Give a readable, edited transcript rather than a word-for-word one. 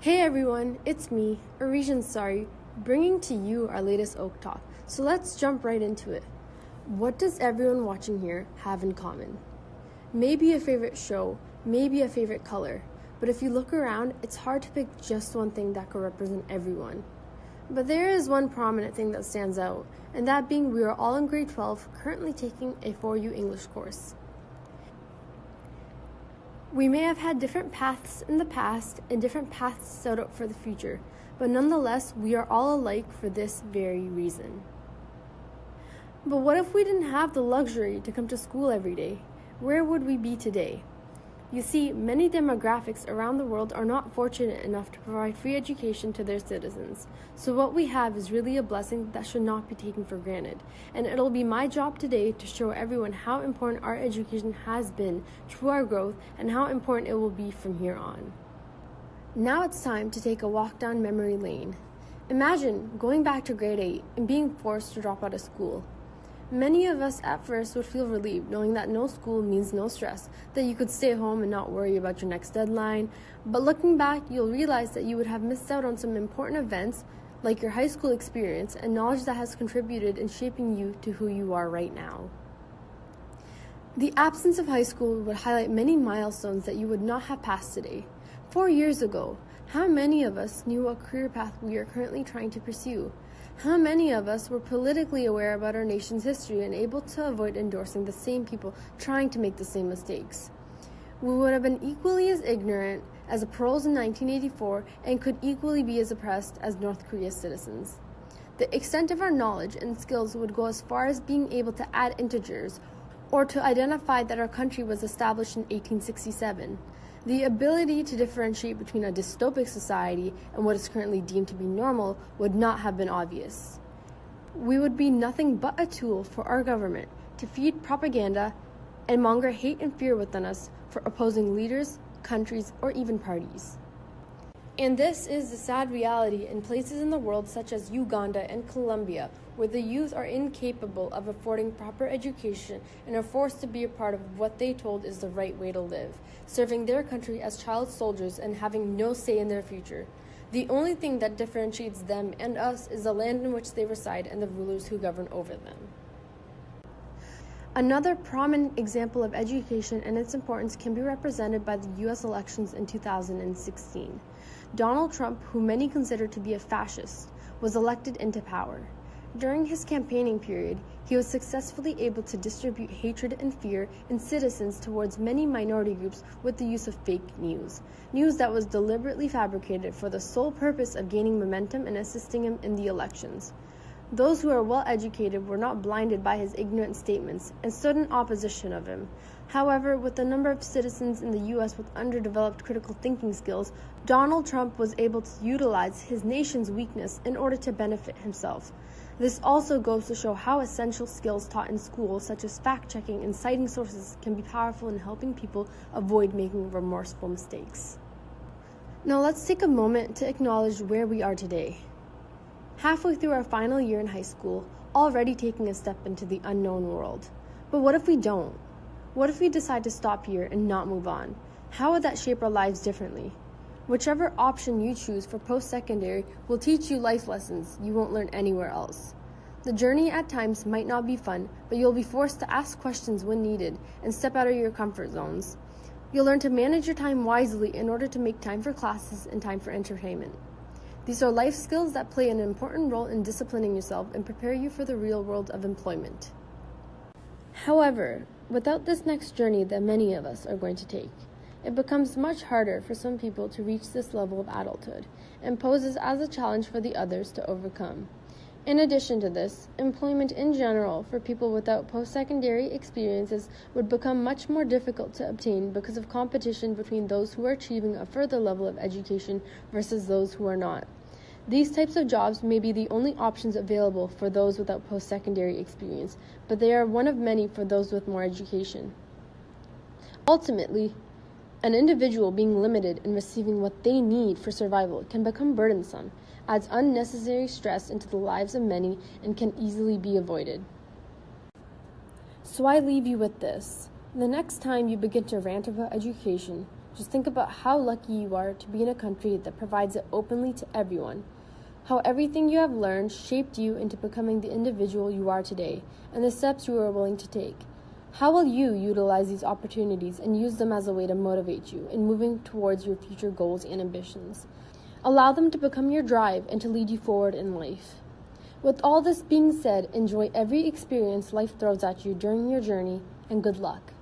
Hey everyone, it's me, Arijan Sari, bringing to you our latest Oak Talk. So let's jump right into it. What does everyone watching here have in common? Maybe a favorite show, maybe a favorite color, but if you look around, it's hard to pick just one thing that could represent everyone. But there is one prominent thing that stands out, and that being we are all in grade 12, currently taking a 4U English course. We may have had different paths in the past and different paths set out for the future, but nonetheless, we are all alike for this very reason. But what if we didn't have the luxury to come to school every day? Where would we be today? You see, many demographics around the world are not fortunate enough to provide free education to their citizens. So what we have is really a blessing that should not be taken for granted. And it'll be my job today to show everyone how important our education has been to our growth and how important it will be from here on. Now it's time to take a walk down memory lane. Imagine going back to grade 8 and being forced to drop out of school. Many of us at first would feel relieved knowing that no school means no stress, that you could stay home and not worry about your next deadline. But looking back, you'll realize that you would have missed out on some important events like your high school experience and knowledge that has contributed in shaping you to who you are right now. The absence of high school would highlight many milestones that you would not have passed today. 4 years ago, how many of us knew what career path we are currently trying to pursue? How many of us were politically aware about our nation's history and able to avoid endorsing the same people trying to make the same mistakes? We would have been equally as ignorant as the Pearls in 1984 and could equally be as oppressed as North Korea's citizens. The extent of our knowledge and skills would go as far as being able to add integers or to identify that our country was established in 1867. The ability to differentiate between a dystopic society and what is currently deemed to be normal would not have been obvious. We would be nothing but a tool for our government to feed propaganda and monger hate and fear within us for opposing leaders, countries, or even parties. And this is the sad reality in places in the world such as Uganda and Colombia, where the youth are incapable of affording proper education and are forced to be a part of what they told is the right way to live, serving their country as child soldiers and having no say in their future. The only thing that differentiates them and us is the land in which they reside and the rulers who govern over them. Another prominent example of education and its importance can be represented by the U.S. elections in 2016. Donald Trump, who many consider to be a fascist, was elected into power. During his campaigning period, he was successfully able to distribute hatred and fear in citizens towards many minority groups with the use of fake news that was deliberately fabricated for the sole purpose of gaining momentum and assisting him in the elections. Those who are well educated were not blinded by his ignorant statements and stood in opposition of him. However, with the number of citizens in the U.S. with underdeveloped critical thinking skills, Donald Trump was able to utilize his nation's weakness in order to benefit himself. This also goes to show how essential skills taught in school, such as fact-checking and citing sources, can be powerful in helping people avoid making remorseful mistakes. Now let's take a moment to acknowledge where we are today. Halfway through our final year in high school, already taking a step into the unknown world. But what if we don't? What if we decide to stop here and not move on? How would that shape our lives differently? Whichever option you choose for post-secondary will teach you life lessons you won't learn anywhere else. The journey at times might not be fun, but you'll be forced to ask questions when needed and step out of your comfort zones. You'll learn to manage your time wisely in order to make time for classes and time for entertainment. These are life skills that play an important role in disciplining yourself and prepare you for the real world of employment. However, without this next journey that many of us are going to take, it becomes much harder for some people to reach this level of adulthood and poses as a challenge for the others to overcome. In addition to this, employment in general for people without post-secondary experiences would become much more difficult to obtain because of competition between those who are achieving a further level of education versus those who are not. These types of jobs may be the only options available for those without post-secondary experience, but they are one of many for those with more education. Ultimately, an individual being limited in receiving what they need for survival can become burdensome, adds unnecessary stress into the lives of many, and can easily be avoided. So I leave you with this. The next time you begin to rant about education, Just think about how lucky you are to be in a country that provides it openly to everyone. How everything you have learned shaped you into becoming the individual you are today, and the steps you are willing to take. How will you utilize these opportunities and use them as a way to motivate you in moving towards your future goals and ambitions? Allow them to become your drive and to lead you forward in life. With all this being said, enjoy every experience life throws at you during your journey, and good luck.